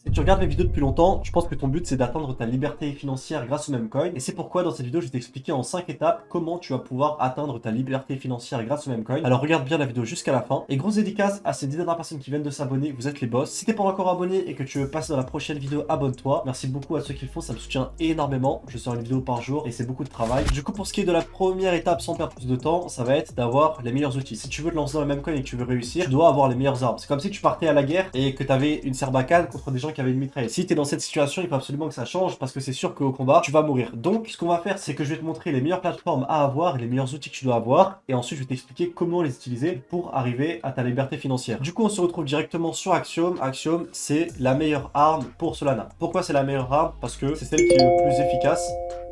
Si tu regardes mes vidéos depuis longtemps, je pense que ton but c'est d'atteindre ta liberté financière grâce au Memecoin. Et c'est pourquoi dans cette vidéo, je vais t'expliquer en 5 étapes comment tu vas pouvoir atteindre ta liberté financière grâce au Memecoin. Alors regarde bien la vidéo jusqu'à la fin. Et grosse dédicace à ces 10 dernières personnes qui viennent de s'abonner, vous êtes les boss. Si t'es pas encore abonné et que tu veux passer dans la prochaine vidéo, abonne-toi. Merci beaucoup à ceux qui le font, ça me soutient énormément. Je sors une vidéo par jour et c'est beaucoup de travail. Du coup, pour ce qui est de la première étape, sans perdre plus de temps, ça va être d'avoir les meilleurs outils. Si tu veux te lancer dans le Memecoin et que tu veux réussir, tu dois avoir les meilleures armes. C'est comme si tu partais à la guerre et que tu avais une serbacane contre des gens qui avaient une mitraille. Si t'es dans cette situation, il faut absolument que ça change parce que c'est sûr qu'au combat, tu vas mourir. Donc, ce qu'on va faire, c'est que je vais te montrer les meilleures plateformes à avoir et les meilleurs outils que tu dois avoir. Et ensuite, je vais t'expliquer comment les utiliser pour arriver à ta liberté financière. Du coup, on se retrouve directement sur Axiom. Axiom, c'est la meilleure arme pour Solana. Pourquoi c'est la meilleure arme? Parce que c'est celle qui est le plus efficace.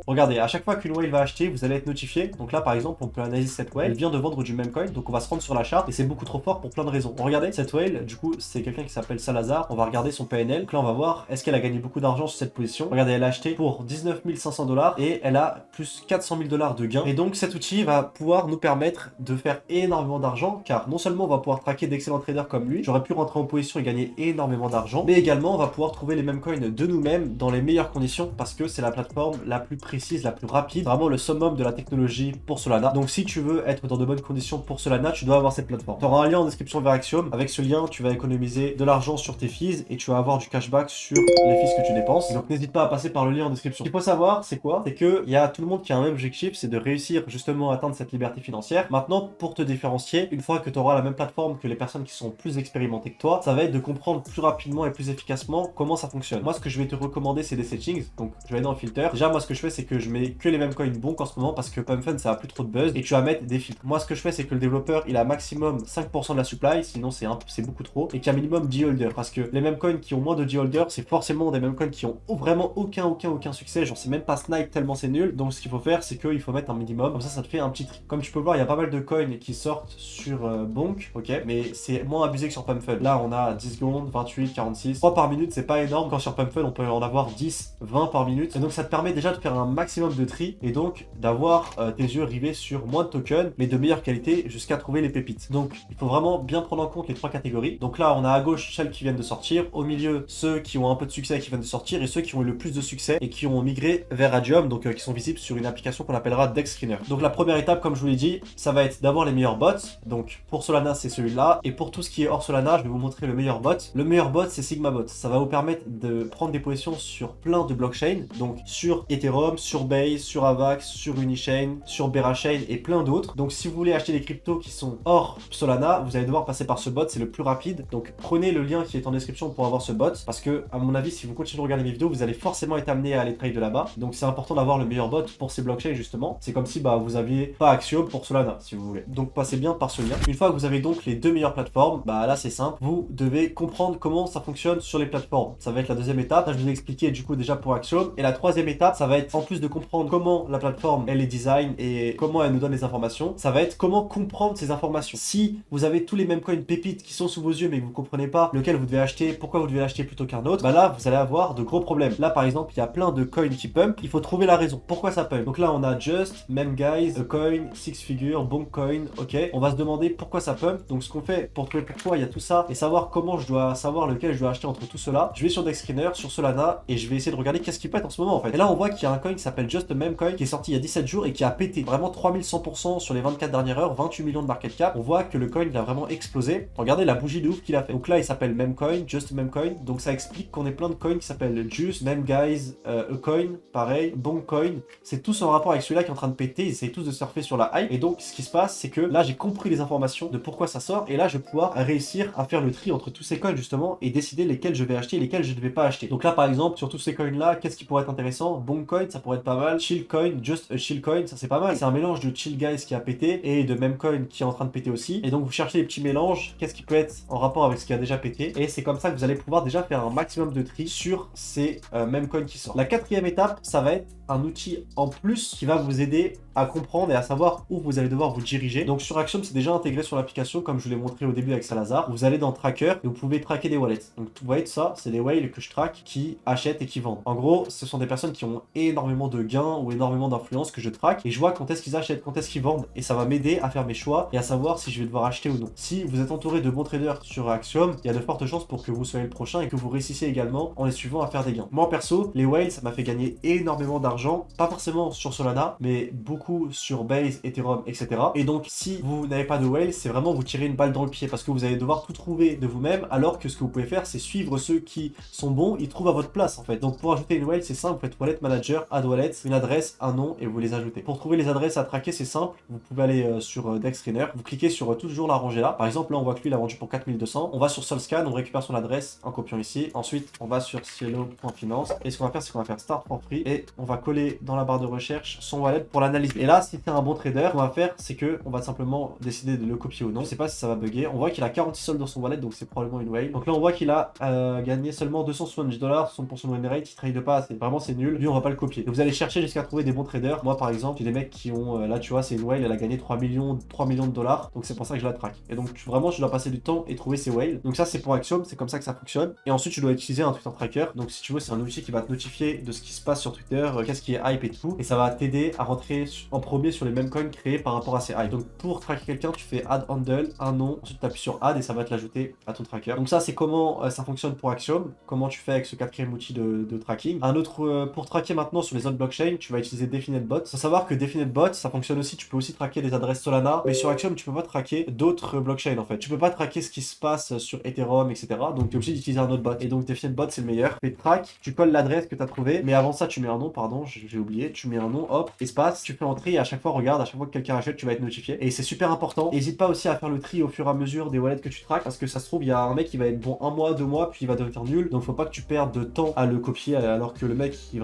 Regardez, à chaque fois qu'une whale va acheter, vous allez être notifié. Donc là, par exemple, on peut analyser cette whale. Elle vient de vendre du Memecoin, donc on va se rendre sur la charte et c'est beaucoup trop fort pour plein de raisons. Regardez, cette whale, du coup, c'est quelqu'un qui s'appelle Salazar. On va regarder son PNL. Donc là, on va voir, est-ce qu'elle a gagné beaucoup d'argent sur cette position? Regardez, elle a acheté pour 19 500 $ et elle a plus 400 000 $ de gains. Et donc, cet outil va pouvoir nous permettre de faire énormément d'argent car non seulement on va pouvoir traquer d'excellents traders comme lui, j'aurais pu rentrer en position et gagner énormément d'argent, mais également, on va pouvoir trouver les Memecoins de nous-mêmes dans les meilleures conditions parce que c'est la plateforme la plus précise, la plus rapide, vraiment le summum de la technologie pour Solana. Donc si tu veux être dans de bonnes conditions pour Solana, tu dois avoir cette plateforme. Tu auras un lien en description vers Axiom. Avec ce lien, tu vas économiser de l'argent sur tes fees et tu vas avoir du cashback sur les fees que tu dépenses. Donc n'hésite pas à passer par le lien en description. Ce qu'il faut savoir, c'est quoi? C'est qu'il y a tout le monde qui a un même objectif, c'est de réussir justement à atteindre cette liberté financière. Maintenant, pour te différencier, une fois que tu auras la même plateforme que les personnes qui sont plus expérimentées que toi, ça va être de comprendre plus rapidement et plus efficacement comment ça fonctionne. Moi, ce que je vais te recommander, c'est des settings. Donc je vais aller dans le filter. Déjà, moi, ce que je fais, c'est que je mets que les Memecoins bons en ce moment parce que PumpFun ça a plus trop de buzz et tu vas mettre des filtres. Moi ce que je fais c'est que le développeur il a maximum 5% de la supply, sinon c'est beaucoup trop, et qu'il y a minimum 10 holders parce que les Memecoins qui ont moins de 10 holders c'est forcément des Memecoins qui ont vraiment aucun succès, genre c'est même pas snipe tellement c'est nul. Donc ce qu'il faut faire c'est qu'il faut mettre un minimum, comme ça te fait un petit tri. Comme tu peux voir il y a pas mal de coins qui sortent sur Bonk, ok, mais c'est moins abusé que sur PumpFun. Là on a 10 secondes, 28, 46, 3 par minute, c'est pas énorme, quand sur PumpFun on peut en avoir 10, 20 par minute, et donc ça te permet déjà de faire un maximum de tri et donc d'avoir tes yeux rivés sur moins de tokens mais de meilleure qualité jusqu'à trouver les pépites. Donc il faut vraiment bien prendre en compte les trois catégories. Donc là on a à gauche celles qui viennent de sortir, au milieu ceux qui ont un peu de succès et qui viennent de sortir, et ceux qui ont eu le plus de succès et qui ont migré vers Adium, donc qui sont visibles sur une application qu'on appellera Dex Screener. Donc la première étape, comme je vous l'ai dit, ça va être d'avoir les meilleurs bots. Donc pour Solana c'est celui-là, et pour tout ce qui est hors Solana je vais vous montrer le meilleur bot. Le meilleur bot c'est SigmaBot. Ça va vous permettre de prendre des positions sur plein de blockchains, donc sur Ethereum, sur Base, sur Avax, sur Unichain, sur Berachain et plein d'autres. Donc si vous voulez acheter des cryptos qui sont hors Solana, vous allez devoir passer par ce bot, c'est le plus rapide. Donc prenez le lien qui est en description pour avoir ce bot, parce que à mon avis si vous continuez de regarder mes vidéos, vous allez forcément être amené à aller trade de là-bas. Donc c'est important d'avoir le meilleur bot pour ces blockchains justement. C'est comme si vous aviez pas Axiom pour Solana si vous voulez. Donc passez bien par ce lien. Une fois que vous avez donc les deux meilleures plateformes, là c'est simple, vous devez comprendre comment ça fonctionne sur les plateformes. Ça va être la deuxième étape. Là je vous ai expliqué du coup déjà pour Axiom. Et la troisième étape, ça va être en plus de comprendre comment la plateforme elle est design et comment elle nous donne les informations, ça va être comment comprendre ces informations. Si vous avez tous les mêmes coins pépites qui sont sous vos yeux mais que vous comprenez pas lequel vous devez acheter, pourquoi vous devez l'acheter plutôt qu'un autre, là vous allez avoir de gros problèmes. Là par exemple il y a plein de coins qui pump, il faut trouver la raison, pourquoi ça pump. Donc là on a Just, Meme Guys, A Coin, Six Figure, Bonk Coin, ok, on va se demander pourquoi ça pump. Donc ce qu'on fait pour trouver pourquoi il y a tout ça et savoir comment je dois savoir lequel je dois acheter entre tout cela, je vais sur Dex Screener, sur Solana, et je vais essayer de regarder qu'est-ce qui pète en ce moment en fait. Et là on voit qu'il y a un coin qui s'appelle Just Meme Coin qui est sorti il y a 17 jours et qui a pété vraiment 3100% sur les 24 dernières heures, 28 millions de market cap. On voit que le coin il a vraiment explosé. Regardez la bougie de ouf qu'il a fait. Donc là il s'appelle Memecoin, Just Memecoin. Donc ça explique qu'on est plein de coins qui s'appellent Juice, Meme Guys, A Coin, pareil, Bonk Coin. C'est tous en rapport avec celui-là qui est en train de péter. Ils essayent tous de surfer sur la hype. Et donc ce qui se passe, c'est que là j'ai compris les informations de pourquoi ça sort. Et là je vais pouvoir réussir à faire le tri entre tous ces coins justement et décider lesquels je vais acheter et lesquels je ne vais pas acheter. Donc là par exemple sur tous ces coins là, qu'est-ce qui pourrait être intéressant? Bonk Coin, ça pourrait être pas mal. Chill Coin, Just a Chill Coin, ça c'est pas mal. C'est un mélange de Chill Guys qui a pété et de Memecoin qui est en train de péter aussi. Et donc vous cherchez les petits mélanges, qu'est-ce qui peut être en rapport avec ce qui a déjà pété. Et c'est comme ça que vous allez pouvoir déjà faire un maximum de tri sur ces Memecoins qui sortent. La quatrième étape, ça va être un outil en plus qui va vous aider à comprendre et à savoir où vous allez devoir vous diriger. Donc sur Axiom, c'est déjà intégré sur l'application, comme je vous l'ai montré au début avec Salazar. Vous allez dans Tracker et vous pouvez traquer des wallets. Donc vous voyez ça, c'est des whales que je traque qui achètent et qui vendent. En gros, ce sont des personnes qui ont énormément de gains ou énormément d'influence que je traque et je vois quand est-ce qu'ils achètent, quand est-ce qu'ils vendent et ça va m'aider à faire mes choix et à savoir si je vais devoir acheter ou non. Si vous êtes entouré de bons traders sur Axiom, il y a de fortes chances pour que vous soyez le prochain et que vous réussissiez également en les suivant à faire des gains. Moi perso, les whales, ça m'a fait gagner énormément d'argent, pas forcément sur Solana, mais beaucoup sur Base, Ethereum, etc. Et donc, si vous n'avez pas de whale, c'est vraiment vous tirer une balle dans le pied parce que vous allez devoir tout trouver de vous-même, alors que ce que vous pouvez faire, c'est suivre ceux qui sont bons, ils trouvent à votre place en fait. Donc, pour ajouter une whale, c'est simple, vous faites wallet manager, add wallet, une adresse, un nom et vous les ajoutez. Pour trouver les adresses à traquer, c'est simple, vous pouvez aller sur DexScreener, vous cliquez sur toujours la rangée là. Par exemple, là, on voit que lui, il a vendu pour 4200. On va sur SolScan, on récupère son adresse en copiant ici. Ensuite, on va sur cielo.finance et ce qu'on va faire, c'est qu'on va faire start for free et on va coller dans la barre de recherche son wallet pour l'analyse. Et là, si c'est un bon trader, ce qu'on va faire, c'est que on va simplement décider de le copier ou non. Je sais pas si ça va bugger. On voit qu'il a 46 soldes dans son wallet, donc c'est probablement une whale. Donc là, on voit qu'il a gagné seulement 270 $, 60% de win rate, il trade pas assez. Vraiment, c'est nul. Lui, on va pas le copier. Et vous allez chercher jusqu'à trouver des bons traders. Moi, par exemple, j'ai des mecs qui ont, là, tu vois, c'est une whale, elle a gagné 3 millions de dollars. Donc c'est pour ça que je la traque. Et donc, vraiment, tu dois passer du temps et trouver ces whales. Donc ça, c'est pour Axiom, c'est comme ça que ça fonctionne. Et ensuite, tu dois utiliser un Twitter tracker. Donc si tu veux, c'est un outil qui va te notifier de ce qui se passe sur Twitter, qu'est-ce qui est hype et tout. Et ça va t'aider à rentrer en premier sur les mêmes coins créés par rapport à ces hype. Donc pour traquer quelqu'un, tu fais add handle, un nom, ensuite tu appuies sur add et ça va te l'ajouter à ton tracker. Donc ça, c'est comment ça fonctionne pour Axiom, comment tu fais avec ce quatrième outil de tracking. Un autre, pour traquer maintenant sur les autres blockchains, tu vas utiliser DefiniteBot. Faut savoir que DefiniteBot, ça fonctionne aussi, tu peux aussi traquer les adresses Solana, mais sur Axiom, tu peux pas traquer d'autres blockchains en fait. Tu peux pas traquer ce qui se passe sur Ethereum, etc. Donc tu es obligé d'utiliser un autre bot. Et donc DefiniteBot, c'est le meilleur. Tu track, tu colles l'adresse que tu as trouvé, mais avant ça, tu mets un nom, pardon, j'ai oublié, tu mets un nom, hop, espace, tu fais entrer et à chaque fois, regarde, à chaque fois que quelqu'un achète, tu vas être notifié. Et c'est super important. N'hésite pas aussi à faire le tri au fur et à mesure des wallets que tu traques, parce que ça se trouve, il y a un mec qui va être bon 1 mois, 2 mois, puis il va devenir nul. Donc faut pas que tu perdes de temps à le copier, alors que le mec, il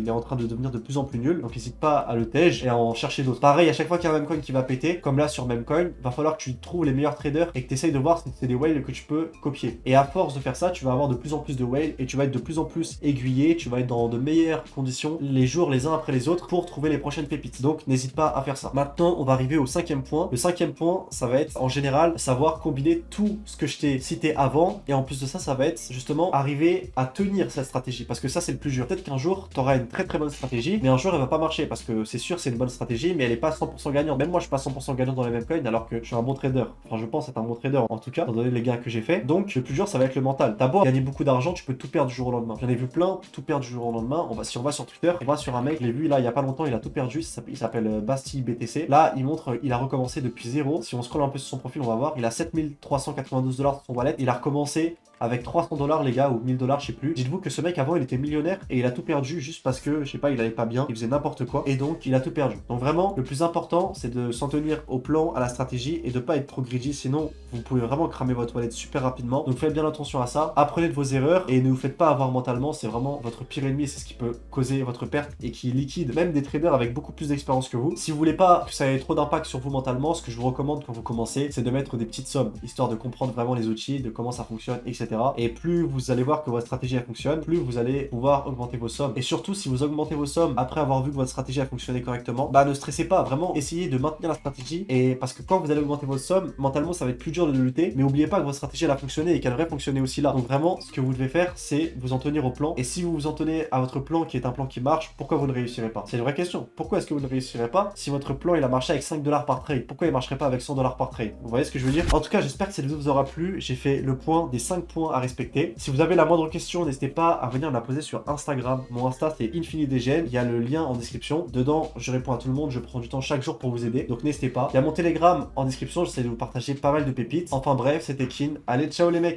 est en train de devenir de plus en plus nul. Donc n'hésite pas à le tège et à en chercher d'autres. Pareil, à chaque fois qu'il y a un Memecoin qui va péter, comme là sur Memecoin, va falloir que tu trouves les meilleurs traders et que tu essayes de voir si c'est des whales que tu peux copier. Et à force de faire ça, tu vas avoir de plus en plus de whales et tu vas être de plus en plus aiguillé, tu vas être dans de meilleures conditions les jours les uns après les autres pour trouver les prochaines pépites. Donc n'hésite pas à faire ça. Maintenant, on va arriver au 5e point. Le 5e point, ça va être en général savoir combiner tout ce que je t'ai cité avant et en plus de ça, ça va être justement arriver à tenir cette stratégie parce que ça c'est le plus dur. Peut-être qu'un jour, tu auras une très très bonne stratégie, mais un jour elle va pas marcher parce que c'est sûr c'est une bonne stratégie, mais elle est pas 100% gagnante. Même moi je suis pas 100% gagnant dans les Memecoin alors que je suis un bon trader. Enfin je pense être un bon trader en tout cas, étant donné les gains que j'ai fait. Donc le plus dur ça va être le mental. T'as beau gagner beaucoup d'argent, tu peux tout perdre du jour au lendemain. J'en ai vu plein, tout perdre du jour au lendemain. Si on va sur Twitter, on va sur un mec, je l'ai vu là il y a pas longtemps, il a tout perdu, il s'appelle Bastille BTC. Là il montre, il a recommencé depuis zéro. Si on scrolle un peu sur son profil, on va voir, il a 7392 $ sur son wallet, il a recommencé avec 300 $ les gars, ou 1000 $, je sais plus. Dites-vous que ce mec avant il était millionnaire et il a tout perdu juste parce que, je sais pas, il allait pas bien, il faisait n'importe quoi et donc il a tout perdu. Donc vraiment, le plus important c'est de s'en tenir au plan, à la stratégie et de pas être trop greedy, sinon vous pouvez vraiment cramer votre wallet super rapidement. Donc faites bien attention à ça, apprenez de vos erreurs et ne vous faites pas avoir mentalement, c'est vraiment votre pire ennemi et c'est ce qui peut causer votre perte et qui liquide même des traders avec beaucoup plus d'expérience que vous. Si vous voulez pas que ça ait trop d'impact sur vous mentalement, ce que je vous recommande quand vous commencez, c'est de mettre des petites sommes, histoire de comprendre vraiment les outils, de comment ça fonctionne, etc. Et plus vous allez voir que votre stratégie elle fonctionne, plus vous allez pouvoir augmenter vos sommes. Et surtout, si vous augmentez vos sommes après avoir vu que votre stratégie a fonctionné correctement, bah ne stressez pas, vraiment essayez de maintenir la stratégie. Et parce que quand vous allez augmenter vos sommes, mentalement ça va être plus dur de lutter, mais n'oubliez pas que votre stratégie elle a fonctionné et qu'elle devrait fonctionner aussi là. Donc vraiment, ce que vous devez faire, c'est vous en tenir au plan. Et si vous vous en tenez à votre plan qui est un plan qui marche, pourquoi vous ne réussirez pas? C'est une vraie question. Pourquoi est-ce que vous ne réussirez pas si votre plan il a marché avec 5 $ par trade? Pourquoi il marcherait pas avec 100 $ par trade? Vous voyez ce que je veux dire? En tout cas, j'espère que cette vidéo vous aura plu. J'ai fait le point des 5 points à respecter. Si vous avez la moindre question, n'hésitez pas à venir me la poser sur Instagram. Mon Insta c'est InfiniDGN, il y a le lien en description. Dedans, je réponds à tout le monde, je prends du temps chaque jour pour vous aider. Donc n'hésitez pas. Il y a mon Telegram en description, j'essaie de vous partager pas mal de pépites. Enfin bref, c'était Kin. Allez, ciao les mecs!